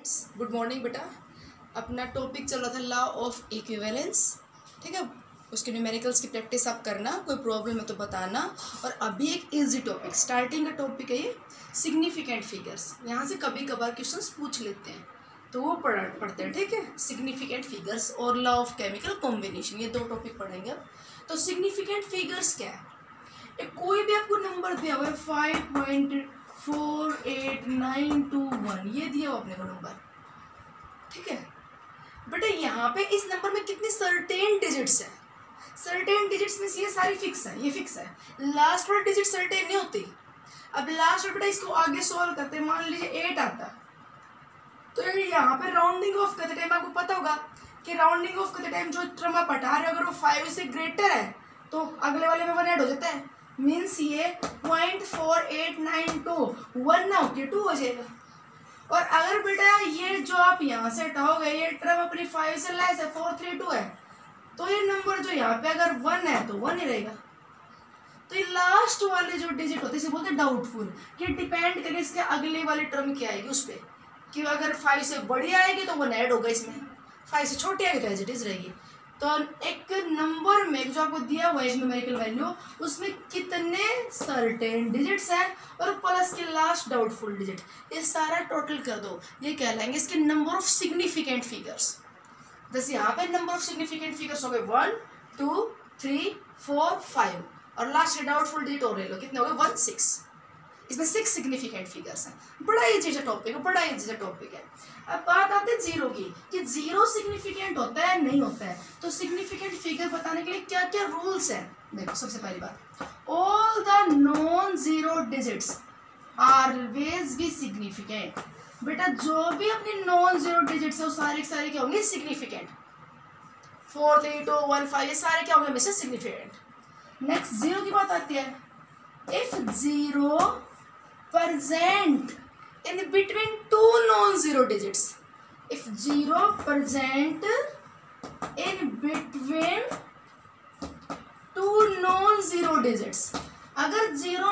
Students, good morning बेटा। अपना topic चल रहा था लॉ ऑफ इक्विवेलेंस। ठीक है, उसके न्यूमेरिकल्स की प्रैक्टिस आप करना, कोई प्रॉब्लम है तो बताना। और अभी एक इजी टॉपिक, स्टार्टिंग का टॉपिक है ये सिग्निफिकेंट फिगर्स। यहाँ से कभी कभार क्वेश्चंस पूछ लेते हैं तो वो पढ़ते हैं। ठीक है, सिग्निफिकेंट फिगर्स और लॉ ऑफ केमिकल कॉम्बिनेशन, ये दो टॉपिक पढ़ेंगे। तो सिग्निफिकेंट फिगर्स क्या है? एक कोई भी आपको नंबर दिया हुआ है 5.48921, ये दिया हुआ अपने को नंबर। ठीक है बेटा, यहाँ पे इस नंबर में कितने सर्टेन डिजिट्स है? सर्टेन डिजिट्स में ये सारी फिक्स है, ये फिक्स है। लास्ट वाला डिजिट सर्टेन नहीं होती। अब लास्ट वाला बेटा इसको आगे सॉल्व करते हैं, मान लीजिए 8 आता, तो यहाँ पे राउंडिंग ऑफ करते टाइम आपको पता होगा कि राउंडिंग ऑफ करते टाइम जो टर्म आप हटा रहे हो अगर वो 5 से ग्रेटर है तो अगले वाले में 1 ऐड हो जाता है। मीन्स ये 0.4892 1 ना होके 2 हो जाएगा। और अगर बेटा ये जो आप यहाँ से हटाओगे ये टर्म अपनी 5 से लेस है, 432 है, तो ये नंबर जो यहाँ पे अगर 1 है तो 1 ही रहेगा। तो ये लास्ट वाले जो डिजिट होते हैं इसे बोलते हैं डाउटफुल। ये डिपेंड करे इसके अगले वाले टर्म क्या आएगी उस पर, कि अगर 5 से बड़ी आएगी तो 1 ऐड होगा इसमें, 5 से छोटी आएगी तो एज इट इज रहेगी। तो एक नंबर में जो आपको दिया हुआ है न्यूमेरिकल वैल्यू, उसमें कितने सर्टेन डिजिट्स हैं और प्लस के लास्ट डाउटफुल डिजिट, ये सारा टोटल कर दो, ये कहलाएंगे इसके नंबर ऑफ सिग्निफिकेंट फिगर्स। जैसे यहाँ पे नंबर ऑफ सिग्निफिकेंट फिगर्स हो गए 1 2 3 4 5 और लास्ट के डाउटफुल डिजिट और ले लो, कितने हो गए 1 6। इसमें 6 सिग्निफिकेंट फिगर्स हैं। बड़ा इजी सा टॉपिक है, बड़ा इजी सा टॉपिक है। अब बात आती है जीरो की, कि जीरो सिग्निफिकेंट होता है नहीं होता है। तो सिग्निफिकेंट फिगर बताने के लिए क्या क्या रूल्स हैं? देखो, सबसे पहली बात, all the non zero digits always be significant. बेटा जो भी अपनी नॉन जीरो डिजिट्स है वो सारे सारे क्या होंगे? सिग्निफिकेंट। 4 3 2 1 5 ये सारे क्या होंगे? हमेशा सिग्निफिकेंट। नेक्स्ट जीरो की बात आती है। If zero present in between two non-zero digits, if zero present in between two non-zero digits, अगर जीरो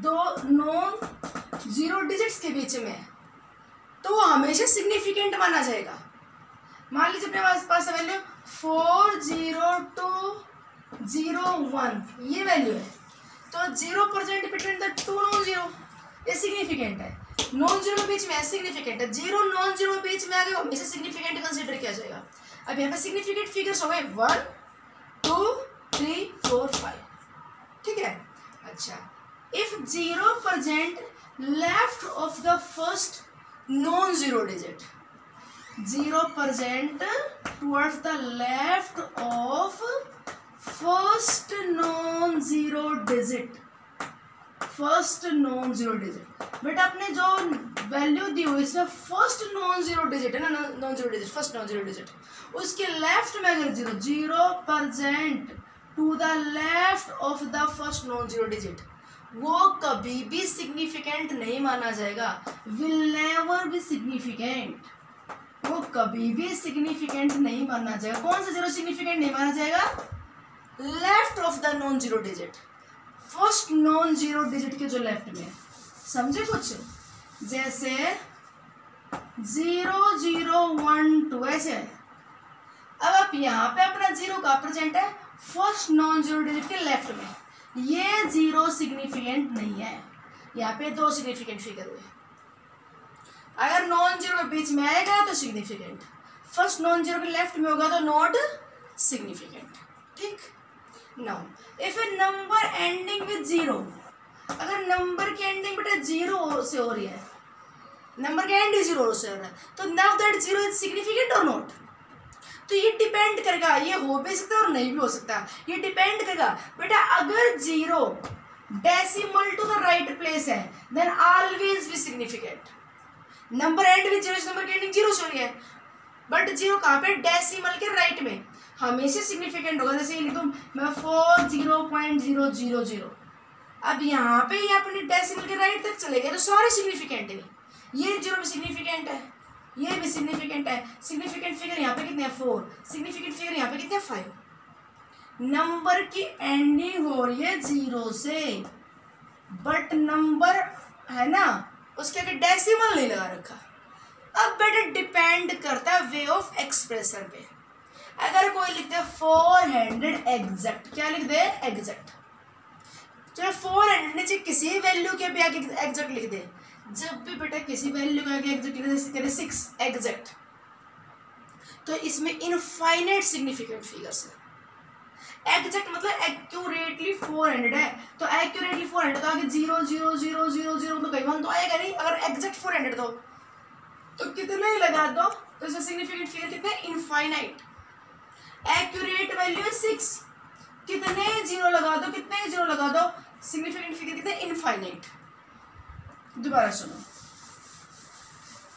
दो नॉन जीरो डिजिट्स के बीच में तो वो हमेशा सिग्निफिकेंट माना जाएगा। मान लीजिए अपने पास वैल्यू 40201 ये वैल्यू है, तो 0% between the two non zero ये सिग्निफिकेंट है। नॉन जीरो के बीच में सिग्निफिकेंट है, जीरो नॉन जीरो के बीच में आ गए हमेशा सिग्निफिकेंट कंसीडर किया जाएगा। अब यहाँ पे सिग्निफिकेंट फिगर्स हो गए 1 2 3 4 5। ठीक है, अच्छा, if 0% left of the first non zero digit, 0% towards the left of first non zero digit, first non zero digit. बेटा अपने जो वैल्यू दी हुई इसमें फर्स्ट नॉन जीरो डिजिट है ना, non zero digit, first non zero digit, उसके left में अगर 0% to the left of the first non zero digit, वो कभी भी सिग्निफिकेंट नहीं माना जाएगा। विल नेवर बी सिग्निफिकेंट, वो कभी भी सिग्निफिकेंट नहीं माना जाएगा। कौन सा जीरो सिग्निफिकेंट नहीं माना जाएगा? Left of the non zero digit, first non zero digit के जो लेफ्ट में। समझे कुछ? जैसे 0 0 1 2 ऐसे है। अब आप यहाँ पे अपना जीरो का प्रेजेंट है फर्स्ट नॉन जीरो डिजिट के लेफ्ट में, ये जीरो सिग्निफिकेंट नहीं है। यहाँ पे दो सिग्निफिकेंट फिगर हुए, अगर नॉन जीरो के बीच में आएगा तो सिग्निफिकेंट, फर्स्ट नॉन जीरो के लेफ्ट में होगा तो नॉट सिग्निफिकेंट। ठीक, now if A number ending with 0, अगर नंबर की एंडिंग बेटा 0 से हो रही है, नंबर का एंड 0 से हो रहा है, तो नाउ दैट 0 इज सिग्निफिकेंट और नॉट? तो ये डिपेंड करेगा, ये हो भी सकता है और नहीं भी हो सकता, ये डिपेंड करेगा। बेटा अगर 0 decimal to the right place है then always be significant. Number end with 0, number की एंडिंग 0 से हो रही है, बट 0 कहाँ पे? डेसिमल के राइट में, हमेशा सिग्निफिकेंट होगा। जैसे लिख दूँ मैं 40.000। अब यहाँ पे ये अपनी डेसिमल के राइट तक चले गए तो सारे सिग्निफिकेंट है। ये 0 भी सिग्निफिकेंट है, ये भी सिग्निफिकेंट है। सिग्निफिकेंट फिगर यहाँ पे कितने हैं? 4। सिग्निफिकेंट फिगर यहाँ पे कितने हैं? 5। नंबर की एंडिंग हो रही है 0 से, बट नंबर है ना उसके आगे डेसिमल नहीं लगा रखा। अब बेटा डिपेंड करता है वे ऑफ एक्सप्रेशन पे। अगर कोई लिखते हैं 400 एग्जैक्ट, क्या लिख दे एग्जैक्ट, चलो 400 नीचे किसी वैल्यू के भी आगे एग्जैक्ट लिख दे। जब भी बेटा किसी वैल्यू के आगे एग्जैक्ट लिख दे 6 एग्जैक्ट, तो इसमें इनफाइनाइट सिग्निफिकेंट फिगर्स है। एग्जैक्ट मतलब एक्यूरेटली 400 है, तो एक्यूरेटली 400 तो आगे 0 0 0 0 0 तो कहीं 1 तो आएगा नहीं। अगर एग्जैक्ट 400 तो कितने ही लगा दो तो इसका सिग्निफिकेंट फिगर कितने इनफाइनाइट। एक्यूरेट वैल्यू है 6, कितने जीरो लगा दो, कितने जीरो लगा दो, सिग्निफिकेंट फिगर कितने इनफाइनाइट। दोबारा सुनो,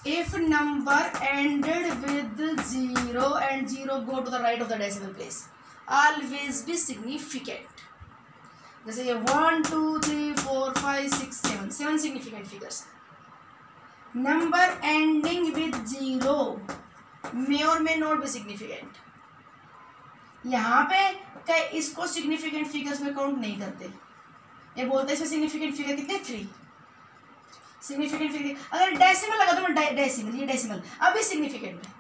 if number ended with 0 and 0 go to the right of the decimal place, always be significant। जैसे ये 1 2 3 4 5 6 7 7 significant figures. Number ending with 0 मे और मे नॉट बी सिग्निफिकेंट। यहाँ पे इसको सिग्निफिकेंट फिगर्स में काउंट नहीं करते, ये बोलते हैं इसमें सिग्निफिकेंट फिगर कितने 3 सिग्निफिकेंट फिगर। अगर डेसिमल लगा दो मैं डेसिमल, ये डेसिमल अब ये सिग्निफिकेंट है,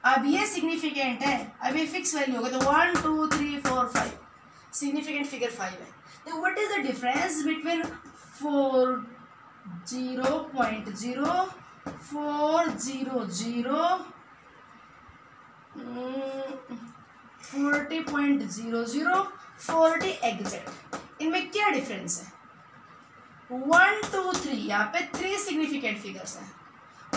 अब ये सिग्निफिकेंट है, अब ये फिक्स वैल्यू होगा तो 1 2 3 4 5 सिग्निफिकेंट फिगर 5 है। तो what is the difference between 4 0.0 4 0 0 40.00 40 exact, इनमें क्या डिफरेंस है। 1 2 3 यहाँ पे 3 सिग्निफिकेंट फिगर्स हैं,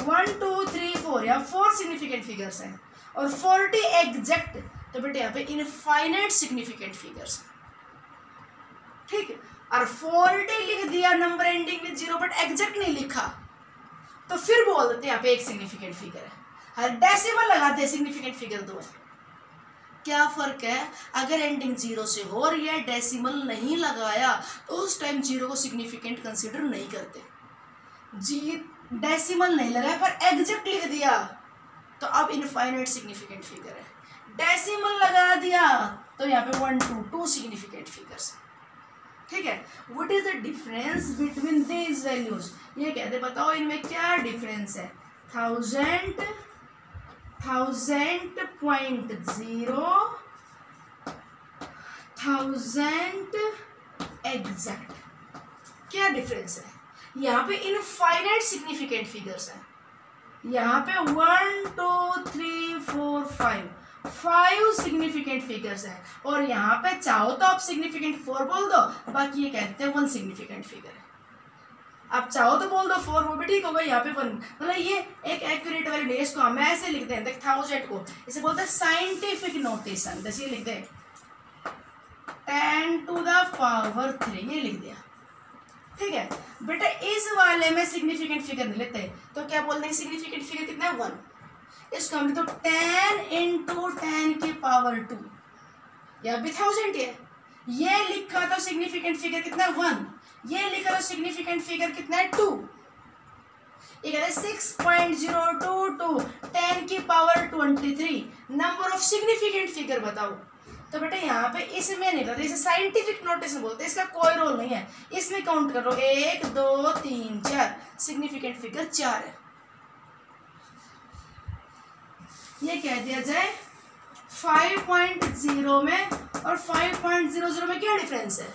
1 2 3 4 यहाँ 4 सिग्निफिकेंट फिगर्स हैं, और 40 एग्जैक्ट तो बेटे यहाँ पे इनफाइनाइट सिग्निफिकेंट फिगर्स हैं। ठीक है, और 40 लिख दिया number ending with 0 but exact नहीं लिखा तो फिर बोल देते यहाँ पे एक सिग्निफिकेंट फिगर है। हर डेसिमल लगाते हैं सिग्निफिकेंट फिगर 2 है। क्या फर्क है, अगर एंडिंग 0 से हो और ये डेसिमल नहीं लगाया तो उस टाइम 0 को सिग्निफिकेंट कंसीडर नहीं करते। डेसिमल नहीं लगाया पर एग्जैक्ट लिख दिया तो अब इनफाइनाइट सिग्निफिकेंट फिगर है। डेसिमल लगा दिया तो यहाँ पे 1 2 2 सिग्निफिकेंट फिगर्स। ठीक है, what is the difference between these values, ये कहते बताओ इनमें क्या डिफरेंस है। 1000 एग्जैक्ट, क्या डिफरेंस है। यहाँ पे इनफाइनाइट सिग्निफिकेंट फिगर्स है, यहाँ पे 1 2 3 4 5 सिग्निफिकेंट फिगर्स है, और यहाँ पे चाहो तो आप सिग्निफिकेंट 4 बोल दो, बाकी ये कहते हैं 1 सिग्निफिकेंट फिगर है। आप चाहो तो बोल दो 4, वो भी ठीक होगा। यहाँ पे 1 मतलब ये एक एक्यूरेट वाली डेज को हम ऐसे लिखते हैं, देख 1000 को इसे बोलते हैं साइंटिफिक नोटेशन। जैसे ये लिख दे 10 to the power 3, ये लिख दिया। ठीक है बेटा, इस वाले में सिग्निफिकेंट फिगर नहीं लेते तो क्या बोलते हैं सिग्निफिकेंट फिगर कितना है 1। इसको हम तो 10 into 10 की पावर 2, या भी 1000 है। ये लिखा तो सिग्निफिकेंट फिगर कितना है 1, ये लिखा तो सिग्निफिकेंट फिगर कितना है 2। ये कहते हैं 6.022 10 की power 23 number of significant figure बताओ। तो बेटा यहाँ पे इसमें नहीं रहता, इसे साइंटिफिक नोटेशन बोलते हैं, इसका कोई रोल नहीं है। इसमें काउंट करो 1 2 3 4 सिग्निफिकेंट फिगर 4 है। ये कह दिया जाए 5.0 में और 5.00 में क्या डिफरेंस है।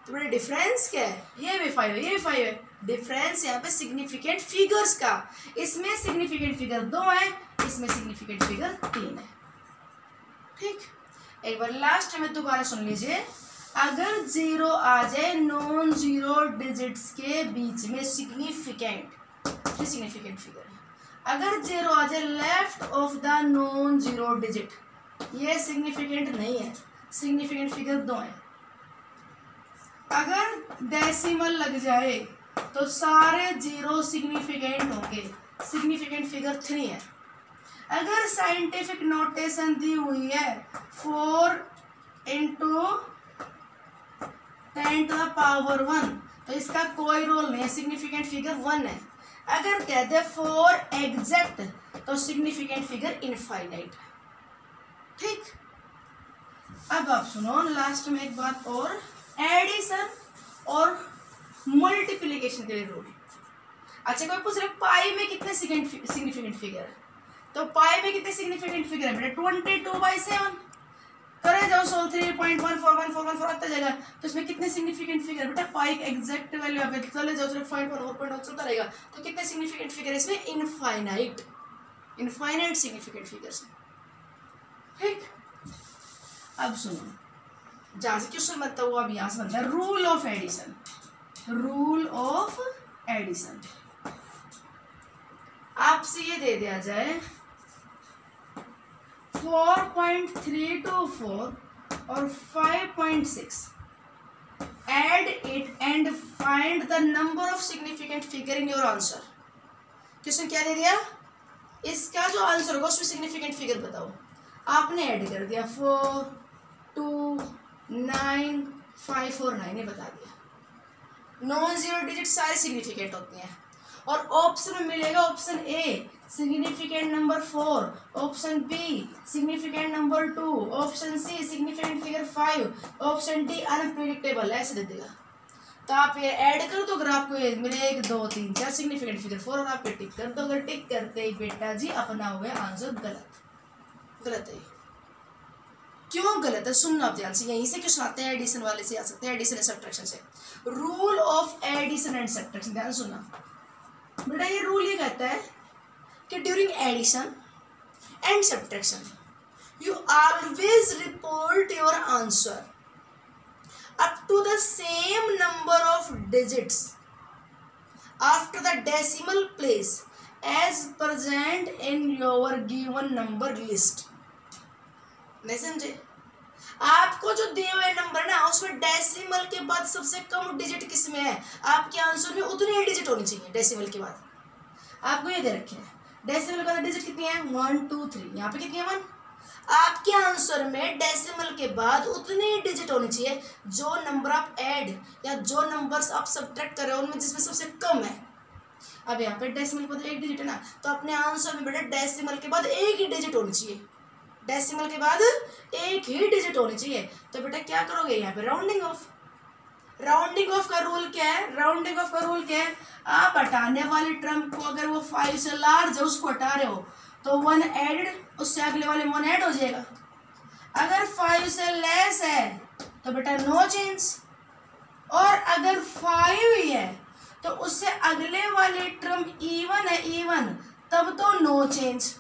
तो बेटा डिफरेंस क्या है, ये भी 5 है, ये भी 5 है। डिफरेंस यहाँ पे सिग्निफिकेंट फिगर्स का, इसमें सिग्निफिकेंट फिगर 2 है, इसमें सिग्निफिकेंट फिगर 3 है। ठीक, एक बार लास्ट में दोबारा सुन लीजिए। अगर 0 आ जाए नॉन जीरो डिजिट्स के बीच में सिग्निफिकेंट फिगर है। अगर 0 आ जाए left of the non zero digit, ये सिग्निफिकेंट नहीं है, सिग्निफिकेंट फिगर 2 है। अगर डेसिमल लग जाए तो सारे 0 सिग्निफिकेंट होंगे, सिग्निफिकेंट फिगर 3 है। अगर साइंटिफिक नोटेशन दी हुई है 4 into 10 to the power 1 तो इसका कोई रोल नहीं है, सिग्निफिकेंट फिगर 1 है। अगर कहते हैं 4 एग्जैक्ट तो सिग्निफिकेंट फिगर इनफाइनाइट। ठीक, अब आप सुनो लास्ट में एक बात और, एडिशन और मल्टीप्लिकेशन के लिए रूल। अच्छा कोई पूछ रहे पाई में कितने सिग्निफिकेंट फिगर है, तो पाई में कितने सिग्निफिकेंट फिगर है बेटा 22/7 करे जाओ, सो 3.14141 आता जाएगा। तो इसमें कितने सिग्निफिकेंट फिगर बेटा पाई का एग्जैक्ट वैल्यू यहाँ पे चले जाओ, सिर्फ 5.1 चलता रहेगा। तो कितने सिग्निफिकेंट फिगर इसमें इनफाइनाइट सिग्निफिकेंट फिगर्स है। ठीक, अब सुनो जहां से क्वेश्चन बनता हुआ, अब यहां से बनता है rule of addition. Rule of addition आपसे ये दे दिया जाए 4.324 और 5.6, add it and find the number of significant figure in your answer। Question क्या दे दिया, इसका जो आंसर होगा उसमें सिग्निफिकेंट फिगर बताओ। आपने ऐड कर दिया 4, 2, 9, 5 और 9 ये बता दिया। नॉन जीरो डिजिट सारे सिग्निफिकेंट होते हैं। और ऑप्शन में मिलेगा option A significant number 4, option B significant number 2, option C significant figure 5, option D unpredictable, ऐसे दे देगा। तो आप ये ऐड कर दो, अगर आपको ये मिले 1, 2, 3, 4 सिग्निफिकेंट फिगर 4 और आप टिक कर दो। अगर टिक करते ही बेटा जी अपना हुआ आंसर गलत है। क्यों गलत है सुनना आप ध्यान से, यहीं से क्वेश्चन आते हैं, एडिशन वाले से आ सकते हैं, एडिशन एंड सब्ट्रैक्शन से। Rule of addition and subtraction, ध्यान सुनना बेटा। ये रूल ये कहता है कि during addition and subtraction you always report your answer up to the same number of digits after the decimal place as present in your given number list। नहीं समझे? आपको जो दिए हुए नंबर ना उसमें डेसिमल के बाद सबसे कम डिजिट किसमें है, आपके आंसर में उतनी ही डिजिट होनी चाहिए। डेसिमल के बाद आपको ये दे रखे हैं, डेसिमल के बाद डिजिट कितनी है 1, 2, 3, यहाँ पे कितनी है 1। आपके आंसर में डेसिमल के बाद उतनी ही डिजिट होनी चाहिए जो नंबर आप ऐड या जो नंबर्स आप सब्ट्रैक्ट कर रहे हो उनमें जिसमें सबसे कम है। अब यहाँ पे डेसिमल के बाद 1 डिजिट है ना, तो अपने आंसर में बेटा डेसिमल के बाद 1 ही डिजिट होनी चाहिए। डेसिमल के बाद 1 ही डिजिट होनी चाहिए। तो बेटा क्या करोगे यहाँ पे राउंडिंग ऑफ। राउंडिंग ऑफ का रूल क्या है, राउंडिंग ऑफ का रूल क्या है, आप हटाने वाली टर्म को अगर वो 5 से लार्ज है उसको हटा रहे हो तो 1 एडेड, उससे अगले वाले 1 ऐड हो जाएगा। अगर 5 से लेस है तो बेटा नो चेंज, और अगर 5 ही है तो उससे अगले वाले टर्म इवन है इवन, तब तो नो चेंज,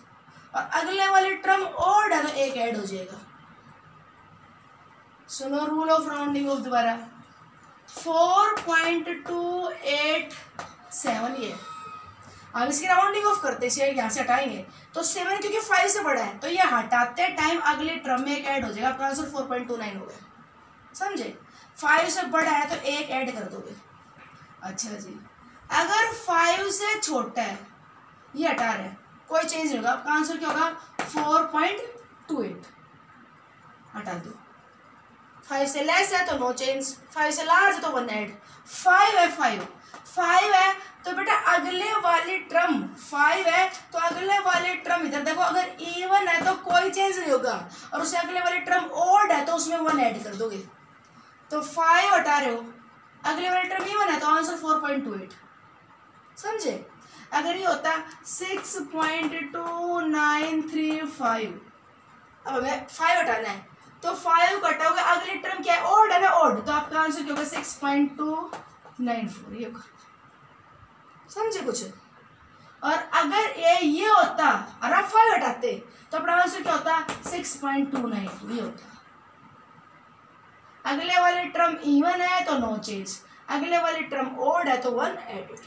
और अगले वाले टर्म ऑड है तो 1 ऐड हो जाएगा। सुनो रूल ऑफ राउंडिंग ऑफ दोबारा 4.287 ये। अब इसकी राउंडिंग ऑफ करते हैं, यहाँ से हटाएंगे तो 7 क्योंकि 5 से बड़ा है तो ये हटाते टाइम अगले टर्म में 1 ऐड हो जाएगा। आपका आंसर 4.29 हो गया, समझे। 5 से बड़ा है तो 1 ऐड कर दोगे। अच्छा जी, अगर 5 से छोटा है ये हटा रहे हैं कोई चेंज नहीं होगा, आपका आंसर क्या होगा 4.28 हटा दो। 5 से लेस है तो नो चेंज, 5 से लार्ज है तो 1 ऐड। 5 है 5 है तो बेटा अगले वाली टर्म 5 है तो अगले वाले टर्म इधर देखो, अगर इवन है तो कोई चेंज नहीं होगा, और उससे अगले वाली टर्म ऑड है तो उसमें 1 ऐड कर दोगे। तो 5 हटा रहे हो, अगले वाली टर्म इवन है तो आंसर 4.28, समझे। अगर ये होता 6.2935, अब हमें 5 हटाना है तो 5 कटाओगे, अगली टर्म क्या है ऑड है ना, ऑड, तो आपका आंसर क्या होगा 6.294 ये होगा, समझे कुछ। और अगर ये होता और आप 5 हटाते तो अपना आंसर क्या होता 6.292 ये होता। अगले वाले टर्म इवन है तो नो चेंज, अगले वाली टर्म ऑड है तो 1 एडेड।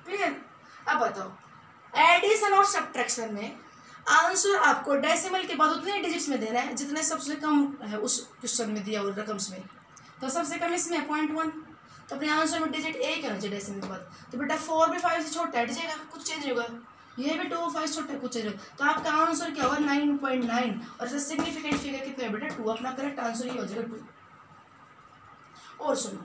क्लियर। अब बताओ एडिशन और सब्ट्रैक्शन में आंसर आपको डेसिमल के बाद उतने डिजिट्स में देना है जितने सबसे कम है उस क्वेश्चन में दिया हुआ रकम्स में। तो सबसे कम इसमें 0.1, तो अपने आंसर में डिजिट 1 होना चाहिए डेसिमल के बाद। तो बेटा 4 भी 5 से छोटा हट जाएगा, कुछ चेंज नहीं होगा। ये भी 2 5 छोटे, कुछ चेंज होगा। तो आपका आंसर क्या होगा 9.9, और इसका सिग्निफिकेंट फिगर कितना है बेटा 2। अपना करेक्ट आंसर ये हो जाएगा 2। और सुनो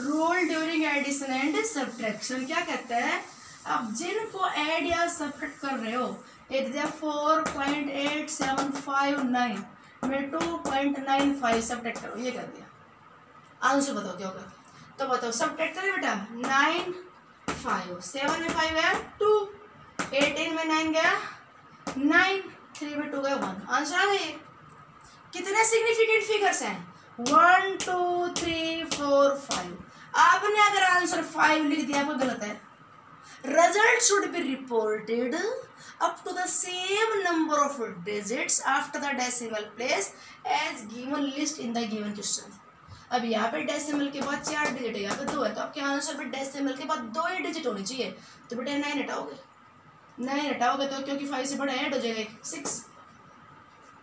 rule during addition and subtraction क्या कहता है, अब जिनको ऐड या सब्ट्रैक्ट कर रहे हो 4.8759 में 2.95 सब्ट्रैक्ट करो, ये कर दिया। आंसर बताओ क्या होगा। तो बताओ सब्ट्रैक्ट करें बेटा 9 5, 7 में 5 गया 2, 18 में 9 गया 9, 3 में 2 गया 1। आंसर आ गया। कितने सिग्निफिकेंट फिगर्स हैं? 1 2 3 4 5। आपने अगर आंसर 5 लिख दिया वो गलत है। Result should be reported up to the same number of digits after the decimal place as given list in the given question। अब यहाँ पे डेसिमल के बाद 4 डिजिट है, यहाँ पे 2 है, तो आपके आंसर पे डेसिमल के बाद 2 ही डिजिट होनी चाहिए। तो बेटा 9 हटाओगे, 9 हटाओगे तो क्योंकि 5 से बड़ा ऐड हो जाएगा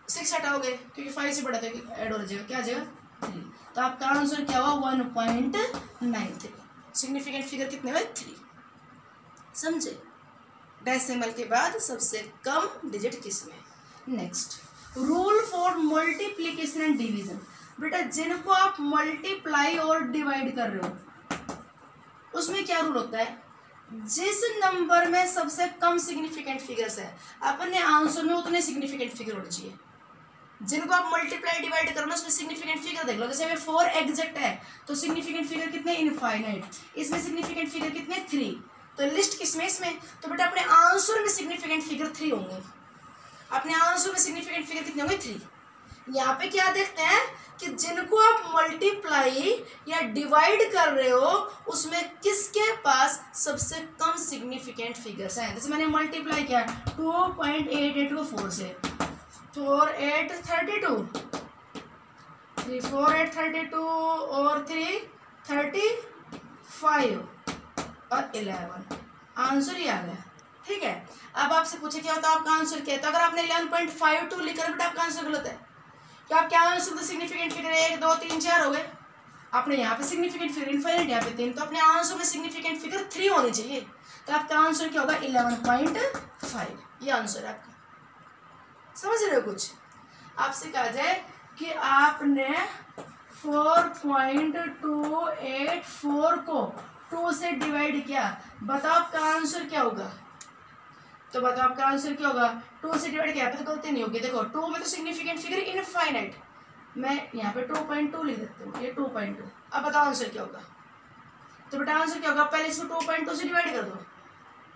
6 हटाओगे क्योंकि 5 से बड़ा तो ऐड हो जाएगा, क्या आ जाएगा 3। तो आपका आंसर क्या हुआ 1.93। सिग्निफिकेंट फिगर कितने हुए 3। समझे? डेसिमल के बाद सबसे कम डिजिट किसमें। Next, rule for multiplication and division. बेटा जिनको आप मल्टीप्लाई और डिवाइड कर रहे हो उसमें क्या रूल होता है? जिस नंबर में सबसे कम सिग्निफिकेंट फिगर्स है अपने आंसर में उतने सिग्निफिकेंट फिगर होने चाहिए। जिनको आप मल्टीप्लाई डिवाइड करो ना उसमें सिग्निफिकेंट फिगर देख लो। जैसे अगर 4 एग्जैक्ट है तो सिग्निफिकेंट फिगर कितने? इनफाइनाइट। इसमें सिग्निफिकेंट फिगर कितने? 3। तो लिस्ट किसमें? इसमें। तो बेटा अपने आंसर में सिग्निफिकेंट फिगर 3 होंगे। अपने आंसर में सिग्निफिकेंट फिगर कितने होंगे? 3। यहाँ पे क्या देखते हैं कि जिनको आप मल्टीप्लाई या डिवाइड कर रहे हो उसमें किसके पास सबसे कम सिग्निफिकेंट फिगर्स हैं। जैसे मैंने मल्टीप्लाई किया 2.88 को 4 से, 4 8 32, 3 4 8 32 और 3 35 और 11। आंसर ही आ गया। ठीक है, अब आपसे पूछे क्या होता है आपका आंसर क्या है? तो अगर आपने 11.52 लिखा बेटा आपका आंसर गलत है। तो आप क्या आंसर? तो सिग्निफिकेंट फिगर 1 2 3 4 हो गए। आपने यहाँ पे सिग्निफिकेंट फिगर इनफाइनाइट, यहाँ पे 3, तो अपने आंसर में सिग्निफिकेंट फिगर 3 होनी चाहिए। तो आपका आंसर क्या होगा? 11.5। ये आंसर है आपका। समझ रहे हो? कुछ आपसे कहा जाए कि आपने 4.284 को 2 से डिवाइड किया, बताओ आपका आंसर क्या होगा? तो बताओ आपका आंसर क्या होगा? 2 से डिवाइड किया तो गलती नहीं होगी। देखो 2 में तो सिग्निफिकेंट फिगर इनफाइनाइट, मैं यहाँ पे 2.2 लिख देता हूँ, ये 2.2। अब बताओ आंसर क्या होगा? तो बेटा आंसर क्या होगा? पहले इसको 2.2 से डिवाइड कर दो।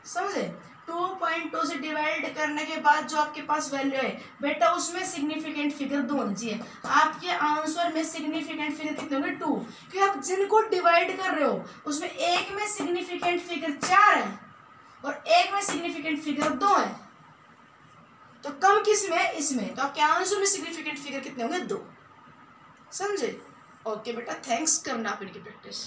समझे? 2.2 से डिवाइड करने के बाद जो आपके पास वैल्यू है बेटा उसमें सिग्निफिकेंट फिगर 2 होनी चाहिए। आपके आंसर में सिग्निफिकेंट फिगर कितने होंगे? 2। क्योंकि आप जिनको डिवाइड कर रहे हो उसमें एक में सिग्निफिकेंट फिगर 4 है और एक में सिग्निफिकेंट फिगर 2 है। तो कम किस में? इसमें। तो आपके आंसर में सिग्निफिकेंट फिगर कितने होंगे? 2। समझे? ओके बेटा, थैंक्स। करना आप इनकी प्रैक्टिस।